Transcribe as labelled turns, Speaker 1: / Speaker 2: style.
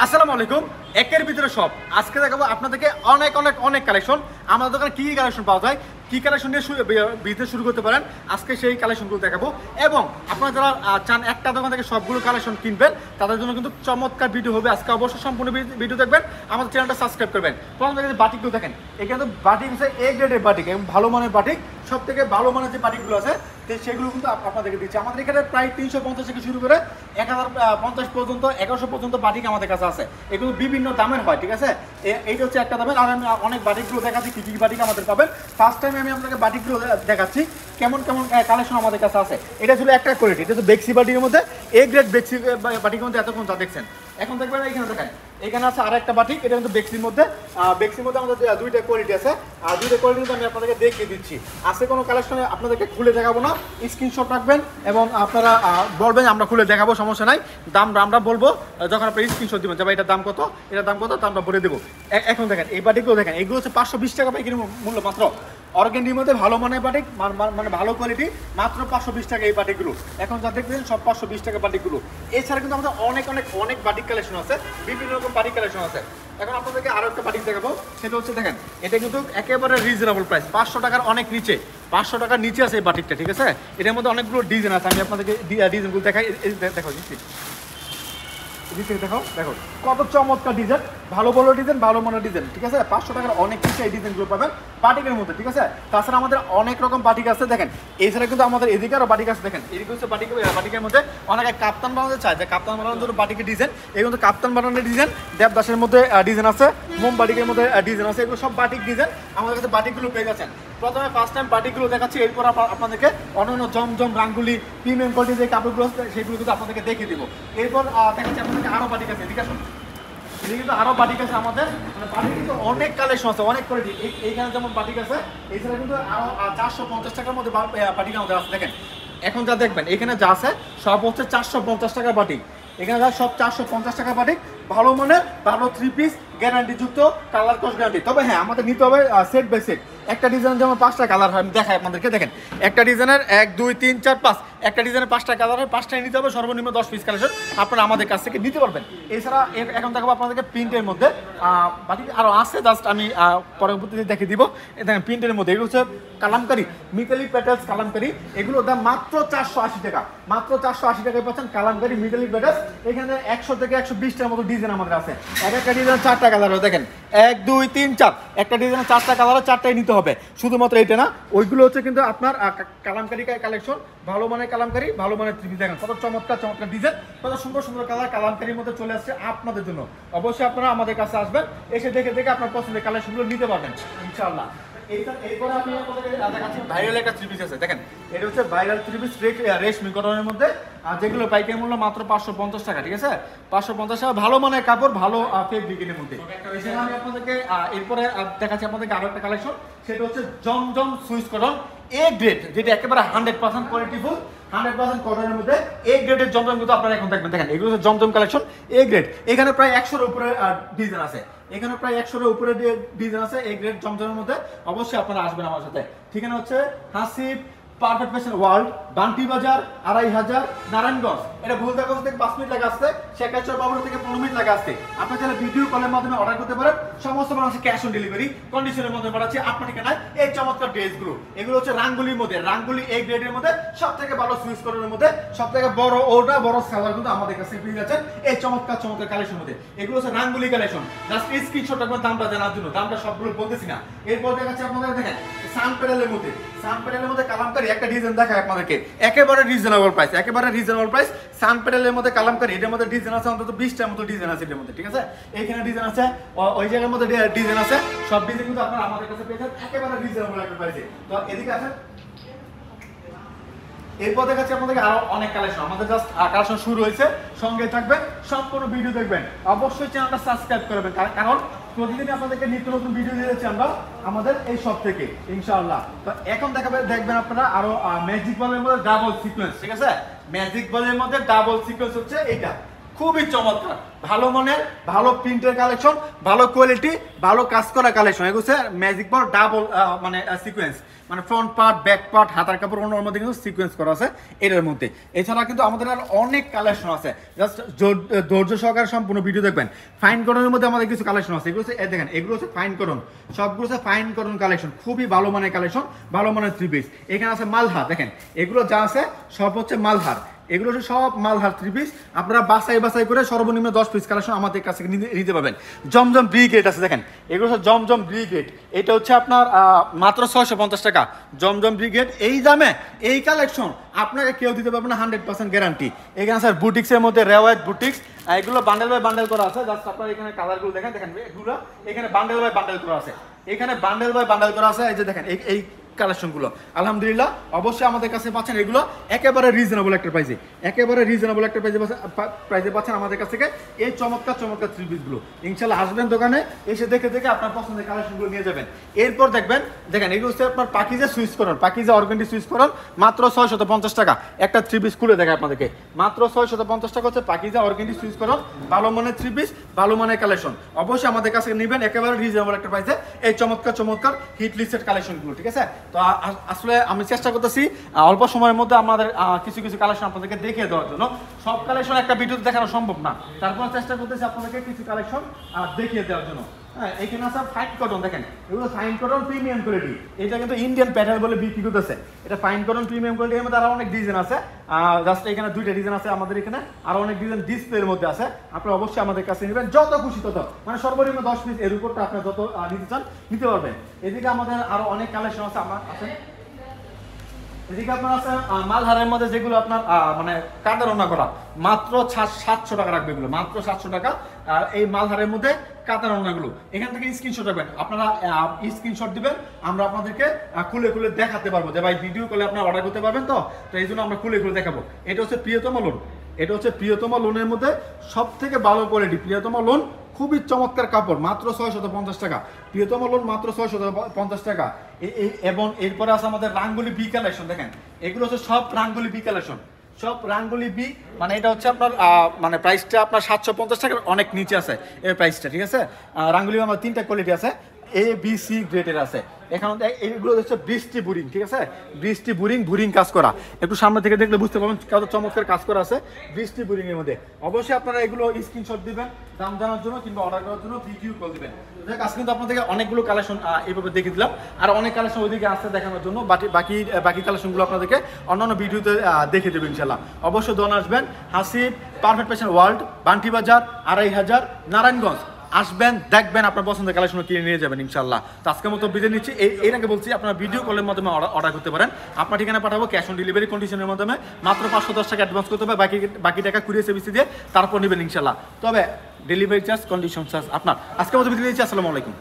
Speaker 1: আসসালামু আলাইকুম। একের ভিতরে সব আজকে দেখাবো আপনাদেরকে অনেক অনেক অনেক কালেকশন। আমাদের দোকানে কী কী কালেকশন পাওয়া যায়, কী কালেকশন দিয়ে বিজনেস শুরু করতে পারেন, আজকে সেই কালেকশনগুলো দেখাবো। এবং আপনারা যারা চান একটা দোকান থেকে সবগুলো কালেকশন কিনবেন, তাদের জন্য কিন্তু চমৎকার ভিডিও হবে আজকে। অবশ্যই সম্পূর্ণ ভিডিও দেখবেন, আমাদের চ্যানেলটা সাবস্ক্রাইব করবেন। প্রথম থেকে বাটিকগুলো দেখেন, এখানে তো বাটিক হচ্ছে এ গ্রেডের বাটিক এবং ভালো মানের বাটিক। সব থেকে ভালো মানের যে বাটিকগুলো আছে সেগুলো কিন্তু আপনাদেরকে দিচ্ছি। আমাদের এখানে প্রায় 350 থেকে শুরু করে 1050 পর্যন্ত 1100 পর্যন্ত বাটিক আমাদের কাছে আছে। এগুলো বিভিন্ন দামের হয়, ঠিক আছে। এইটা হচ্ছে একটা দামের। আর আমি অনেক বাটিকগুলো দেখাচ্ছি কী কী বাটিক আমাদের পাবেন। ফার্স্ট টাইম আমি আপনাকে বাটিকগুলো দেখাচ্ছি কেমন কেমন কালেকশন আমাদের কাছে আছে। এটা ছিল একটা কোয়ালিটি, এটা হচ্ছে বেক্সি বাটিকের মধ্যে, এ গ্রেড বেক্সি বাটিকের মধ্যে এতক্ষণ যা দেখছেন। এখন দেখবেন এখানে দেখেন, এখানে আছে আর একটা বাটিক, এটা কিন্তু বেক্সির মধ্যে। বেক্সির মধ্যে আমাদের দুইটা কোয়ালিটি আছে, আর দুইটা কোয়ালিটি কিন্তু আমি আপনাদেরকে দেখিয়ে দিচ্ছি। আজকে কোনো কালেকশনে আপনাদেরকে খুলে দেখাবো না, স্ক্রিনশট রাখবেন এবং আপনারা বলবেন আমরা খুলে দেখাবো, সমস্যা নাই। দাম আমরা বলবো যখন আপনারা স্ক্রিনশট দিবেন যে ভাই এটার দাম কত, এটার দাম কত, তা আমরা বলে দেবো। এখন দেখেন এই বাটিকগুলো দেখেন, এগুলো হচ্ছে 520 টাকা পাইকারি মূল্য মাত্র। অর্গানির মধ্যে ভালো মানের বাটিক, মানে ভালো কোয়ালিটি, মাত্র 520 টাকা এই বাটিকগুলো। এখন যা দেখবেন সব 520 টাকা বাটিকগুলো। এছাড়া কিন্তু আমাদের অনেক অনেক অনেক বাটিক কালেকশন আছে, বিভিন্ন রকম বাটিক কালেকশন আছে। এখন আপনাদেরকে আরও একটা বাটিক দেখাবো, সেটা হচ্ছে দেখেন, এটা কিন্তু একেবারে রিজনেবল প্রাইস, 500 টাকার অনেক নিচে, 500 টাকার নিচে আছে এই বাটিকটা, ঠিক আছে। এটার মধ্যে অনেকগুলো ডিজাইন আছে, আমি আপনাদেরকে ডিজাইনগুলো দেখাই। দেখো দেখো দেখো কত চমৎকার ডিজাইন, ভালো ভালো ডিজাইন, ভালো মানের ডিজাইন, ঠিক আছে। 500 টাকার অনেক কিছু এই ডিজাইনগুলো পাবেন বাটিকের মধ্যে, ঠিক আছে। তাছাড়া আমাদের অনেক রকম বাটিক আছে দেখেন। এছাড়া কিন্তু আমাদের এদিকে আরও বাটিক আছে দেখেন। এদিকে হচ্ছে বাটিকের মধ্যে অনেকে কাপ্তান বানাতে চায়, যে কাপ্তান বানানোর জন্য বাটিকের ডিজাইন, এগুলো কিন্তু কাপ্তান বানানোর ডিজাইন। দেবদাসের মধ্যে ডিজাইন আছে, মোম বাটিকের মধ্যে ডিজাইন আছে, এগুলো সব বাটিক ডিজাইন। আমাদের কাছে বাটিকগুলো পেয়ে যাচ্ছেন। প্রথমে ফার্স্ট টাইম বাটিকগুলো দেখাচ্ছি, এরপর আপনাদেরকে অন্যান্য জমজম রাঙ্গুলি প্রিমিয়াম কোয়ালিটির যে কাপড়গুলো আছে সেগুলো কিন্তু আপনাদেরকে দেখিয়ে দিব। এরপর দেখাচ্ছি আপনাদেরকে আরও বাটিক আছে, এদিকে আসুন। এদিকে কিন্তু আরও বাটিক আছে আমাদের, মানে বাটিক কিন্তু অনেক কালেকশন আছে, অনেক কোয়ালিটি। এইখানে যেমন বাটিক আছে, এছাড়া কিন্তু আরও 450 টাকার মধ্যে বাটিক আমাদের আছে দেখেন। এখন যা দেখবেন এখানে যা আছে সব হচ্ছে 450 টাকা বাটিক। এখানে যা সব 450 টাকা বাটিক, ভালো মানের, ভালো 3 পিস গ্যারান্টিযুক্ত, কালার কস গ্যারান্টি। তবে হ্যাঁ, আমাদের নিতে হবে সেট বাই সেট। একটা ডিজাইন যেমন 5টা কালার হয়, আমি দেখাই আপনাদেরকে। দেখেন একটা ডিজাইনের 1 2 3 4 5, একটা ডিজাইনের 5টা কালার হয়, 5টাই নিতে হবে। সর্বনিম্ন 10 পিস কালেকশন আপনারা আমাদের কাছ থেকে নিতে পারবেন। এছাড়া এখন দেখাবো আপনাদেরকে প্রিন্টের মধ্যে বাকি আরও আছে, জাস্ট আমি পরবর্তীতে দেখে দিব। দেখেন প্রিন্টের মধ্যে এগুলো হচ্ছে কালামকারি, মিতালি প্যাটেলস কালামকারি। এগুলোর দাম মাত্র 480 টাকা, মাত্র 480 টাকায় পাচ্ছেন কালামকারি মিতালি প্যাটেলস। এখানে 100 থেকে 120টার মতো ডিজাইন আমাদের আছে। একটা ডিজাইন 4টা কালার হয় দেখেন, 1 2 3 4, একটা ডিজাইনের 4টা কালার, 4টাই নিতে হবে। শুধুমাত্র এটা না, ওইগুলো হচ্ছে কিন্তু আপনার কালামকারি কালেকশন, ভালো মানের কালামকারি, ভালো মানের ত্রিপি। দেখেন কত চমৎকার চমৎকার ডিজাইন, কত সুন্দর সুন্দর কালার কালামকারির মধ্যে চলে আসছে আপনাদের জন্য। অবশ্যই আপনারা আমাদের কাছে আসবেন, এসে দেখে দেখে আপনার পছন্দের কালেকশনগুলো নিতে পারবেন ইনশাআল্লাহ। এরপরে আমি আপনাদের দেখাচ্ছি ভাইরাল একটা থ্রি পিস আছে দেখেন। এটা হচ্ছে ভাইরাল থ্রি পিস রেশমি কটনের মধ্যে, আর যেগুলো পাইকারি মূল্য মাত্র 550 টাকা, ঠিক আছে। 550 টাকা, ভালো মানের কাপড়, ভালো ফেব্রিকের মধ্যে। এছাড়া আমি আপনাদেরকে এরপরে দেখাচ্ছি আপনাদেরকে আরো একটা কালেকশন, সেটা হচ্ছে জমজম সুইচ কটন এ গ্রেড, যেটা একেবারে 100% কোয়ালিটিফুল, 100% কটনের মধ্যে এ গ্রেডের জমজম কিন্তু আপনারা এখন দেখবেন। দেখেন এগুলো হচ্ছে জমজম কালেকশন এ গ্রেড। এখানে প্রায় 100-এর উপরে ডিজাইন আছে, এখানে প্রায় 100-এর উপরে ডিজাইন আছে এ গ্রেড জমজমের মধ্যে। অবশ্যই আপনারা আসবেন আমার সাথে। ঠিকানা হচ্ছে Hasib perfect fashion world, Bunty বাজার, 2500, নারায়ণগঞ্জ। এটা ভুলতাগঞ্জ থেকে 5 মিনিট লাগে আসতে, শেখাচর বাবুর থেকে 15 মিনিট লাগে আসতে। আপনার যারা ভিডিও কলের মাধ্যমে অর্ডার করতে পারেন, সমস্ত মানুষের ক্যাশ অন ডেলিভারি কন্ডিশনের মধ্যে পাঠাচ্ছি আপনার ঠিকানায় এই চমৎকার ড্রেসগুলো। এগুলো হচ্ছে রাঙ্গুলির মধ্যে, রাঙ্গুলি এ গ্রেডের মধ্যে, সব থেকে ভালো সুইচ কটনের মধ্যে, সব থেকে বড় ওটা বড় সেলার কিন্তু আমাদের কাছে পেয়ে যাচ্ছেন এই চমৎকার চমৎকার কালেকশন মধ্যে। এগুলো হচ্ছে রাঙ্গুলি কালেকশন। জাস্ট স্ক্রিনশট রাখবেন দামটা জানার জন্য, দামটা সবগুলো বলতেছি না। এরপর দেখাচ্ছি আপনাদের দেখেন সান প্যানেলের মধ্যে, সান প্যানেলের মধ্যে কালামকারি একটা ডিজাইন দেখায় আপনাদেরকে, একেবারে রিজনেবল প্রাইস, একেবারে রিজনেবল প্রাইস। সান প্যানেলের মধ্যে কালামকারি, এটার মধ্যে ডিজাইন আছে অন্তত 20টার মতো ডিজাইন আছে এটার মধ্যে, ঠিক আছে। এইখানে ডিজাইন আছে, ওই জায়গার মধ্যে ডিজাইন আছে, সব ডিজাইন কিন্তু আপনারা আমাদের কাছে পেয়ে যাবেন একেবারে রিজনেবল একটা প্রাইসে। তো এদিকে আছে, এরপর দেখাচ্ছি আপনাদেরকে আরো অনেক কালেকশন। আমাদের জাস্ট কালেকশন শুরু হয়েছে, সঙ্গে থাকবেন, সম্পূর্ণ ভিডিও দেখবেন। অবশ্যই চ্যানেলটা সাবস্ক্রাইব করবেন, কারণ প্রতিদিন আপনাদেরকে নিত্য নতুন ভিডিও দিয়ে যাচ্ছি আমরা আমাদের এই শপ থেকে ইনশাআল্লাহ। তো এখন দেখবেন আপনারা আরো ম্যাজিক বলের মধ্যে ডাবল সিকোয়েন্স, ঠিক আছে। ম্যাজিক বলের মধ্যে ডাবল সিকোয়েন্স হচ্ছে এইটা, খুবই চমৎকার, ভালো মানের, ভালো প্রিন্টের কালেকশন, ভালো কোয়ালিটি, ভালো কাজ করা কালেকশন। এগুলো হচ্ছে ম্যাজিক বল ডাবল মানে সিকোয়েন্স, মানে ফ্রন্ট পার্ট, ব্যাক পার্ট, হাতার কাপড় ওর মধ্যে কিন্তু সিকোয়েন্স করা আছে এটার মধ্যে। এছাড়া কিন্তু আমাদের আর অনেক কালেকশন আছে, জাস্ট ধৈর্য সহকারে সম্পূর্ণ ভিডিও দেখবেন। ফাইন কটনের মধ্যে আমাদের কিছু কালেকশন আছে, এগুলো হচ্ছে দেখেন, এগুলো হচ্ছে ফাইন কটন, সবগুলো হচ্ছে ফাইন কটন কালেকশন, খুবই ভালো মানের কালেকশন, ভালো মানের 3 পিস। এখানে আছে মালহার, দেখেন এগুলো যা আছে সব হচ্ছে মালহার, এগুলো হচ্ছে সব মালহার 3 পিস। আপনারা বাছাই করে সর্বনিম্ন 10 পিস কালেকশন আমাদের কাছে নিতে পারবেন। জমজম ব্রিগেড আছে, দেখেন এগুলো হচ্ছে জমজম ব্রিগেড, এটা হচ্ছে আপনার মাত্র 650 টাকা। জমজম ব্রিগেড এই দামে এই কালেকশন আপনাকে কেউ দিতে পারবে না, 100% গ্যারান্টি। এখানে স্যার বুটিক্সের মধ্যে রেওয়ায়ত বুটিক্স, এগুলো বান্ডেল বাই বান্ডেল করা আছে। জাস্ট আপনার এখানে কালারগুলো দেখেন, এগুলো এখানে বান্ডেল বাই বান্ডেল করা আছে, এখানে বান্ডেল বাই বান্ডেল করা আছে। এই যে দেখেন এই কালেকশনগুলো আলহামদুলিল্লাহ অবশ্যই আমাদের কাছে পাচ্ছেন, এগুলো একেবারে রিজনেবল একটা প্রাইসে, একেবারে রিজনেবল একটা প্রাইসে পাচ্ছেন আমাদের কাছ থেকে এই চমৎকার 3 পিসগুলো। ইনশাল্লাহ আসবেন দোকানে, এসে দেখে আপনার পছন্দের কালেকশনগুলো নিয়ে যাবেন। এরপর দেখেন এগুলো হচ্ছে আপনার পাকিজা সুইচ করুন, পাকিজা অর্গানডি সুইচ করুন, মাত্র 650 টাকা। একটা 3 পিস খুলে দেখে আপনাদেরকে, মাত্র 650 টাকা হচ্ছে পাকিজা অর্গানডি সুইচ করুন, ভালো মানের 3 পিস, ভালো মানের কালেকশন। অবশ্যই আমাদের কাছে নেবেন একেবারে রিজনেবল একটা প্রাইসে এই চমৎকার হিট লিস্টেড কালেকশনগুলো, ঠিক আছে? তো আসলে আমি চেষ্টা করতেছি অল্প সময়ের মধ্যে আমাদের কিছু কালেকশন আপনাদেরকে দেখিয়ে দেওয়ার জন্য। সব কালেকশন একটা ভিডিওতে দেখানো সম্ভব না, তারপর চেষ্টা করতেছি আপনাদেরকে কিছু কালেকশন দেখিয়ে দেওয়ার জন্য। হ্যাঁ, এখানে আছে ফাইন কটন, দেখেন এগুলো ফাইন কটন প্রিমিয়াম কোয়ালিটি, এটা কিন্তু ইন্ডিয়ান প্যাটার্ন বলে বিক্রি করতেছে। এটা ফাইন কটন প্রিমিয়াম কোয়ালিটি, এর মধ্যে আরো অনেক ডিজাইন আছে, জাস্ট এখানে 2টা ডিজাইন আছে আমাদের এখানে, আরো অনেক ডিজাইন ডিসপ্লের মধ্যে আছে। আপনারা অবশ্যই আমাদের কাছে নেবেন, যত খুশি তত, মানে সর্বনিম্ন 10 পিস এর উপরটা আপনারা যত নিতে চান নিতে পারবেন। এদিকে আমাদের আরো অনেক কালেকশন আছে আছে। এদিকে আপনার আছে মালহারের মধ্যে যেগুলো আপনার মানে কাঁটার রান্না করা, মাত্র 700 টাকা রাখবে এগুলো, মাত্র 700 টাকা। এই মালহারের মধ্যে কাঁটার রান্নাগুলো এখান থেকে স্ক্রিনশট রাখবেন, আপনারা স্ক্রিনশট দিবেন, আমরা আপনাদেরকে খুলে দেখাতে পারবো যে ভাই ভিডিও কলে আপনারা অর্ডার করতে পারবেন। তো এই জন্য আমরা খুলে দেখাবো। এটা হচ্ছে প্রিয়তম লোন, এটা হচ্ছে প্রিয়তম লোনের মধ্যে সব থেকে ভালো কোয়ালিটি প্রিয়তম লোন, খুবই চমৎকার কাপড়, মাত্র 650 টাকা। প্রিয়তম লোন মাত্র 650 টাকা। এবং এরপরে আছে আমাদের রাঙ্গুলি বি কালেকশন, দেখেন এগুলো হচ্ছে সব রাঙ্গুলি বি কালেকশন, সব রাঙ্গুলি বি, মানে এটা হচ্ছে আপনার মানে প্রাইসটা আপনার 750 টাকার অনেক নিচে আছে এর প্রাইসটা, ঠিক আছে? রাঙ্গুলি আমার 3টা কোয়ালিটি আছে, এ বি সি গ্রেডের আছে। এখানে এইগুলো হচ্ছে বৃষ্টি বুরিং, ঠিক আছে? বৃষ্টি বুরিং কাজ করা, একটু সামনে থেকে দেখলে বুঝতে পারবেন কত চমৎকার কাজ করা আছে বৃষ্টি বুরিং এর মধ্যে। অবশ্যই আপনারা এগুলো স্ক্রিনশট দিবেন দাম জানার জন্য কিংবা অর্ডার করার জন্য, ভিডিও কল দিবেন। আজকে কিন্তু আপনাদেরকে অনেকগুলো কালেকশন এইভাবে দেখিয়ে দিলাম, আর অনেক কালেকশন ওইদিকে আসতে দেখানোর জন্য বাকি কালেকশনগুলো আপনাদেরকে অন্যান্য ভিডিওতে দেখে দেবেন ইনশাল্লাহ। অবশ্যই দোকানে আসবেন, Hasib perfect fashion world, Bunty বাজার, 2500 নারায়ণগঞ্জ। আসবেন, দেখবেন, আপনার পছন্দের কালেকশন কিনে নিয়ে যাবেন ইনশাল্লাহ। তো আজকের মতো বিদায় নিচ্ছি। এর আগে বলছি আপনারা ভিডিও কলের মাধ্যমে অর্ডার করতে পারেন, আপনার ঠিকানা পাঠাবো ক্যাশ অন ডেলিভারি কন্ডিশনের মাধ্যমে, মাত্র 510 টাকা অ্যাডভান্স করতে হবে, বাকি টাকা কুরিয়ার সার্ভিস দিয়ে তারপর নেবেন ইনশাল্লাহ। তবে ডেলিভারি চার্জ, কন্ডিশন চার্জ আপনার। আজকের মতো বিদায় নিচ্ছি, আসসালামু আলাইকুম।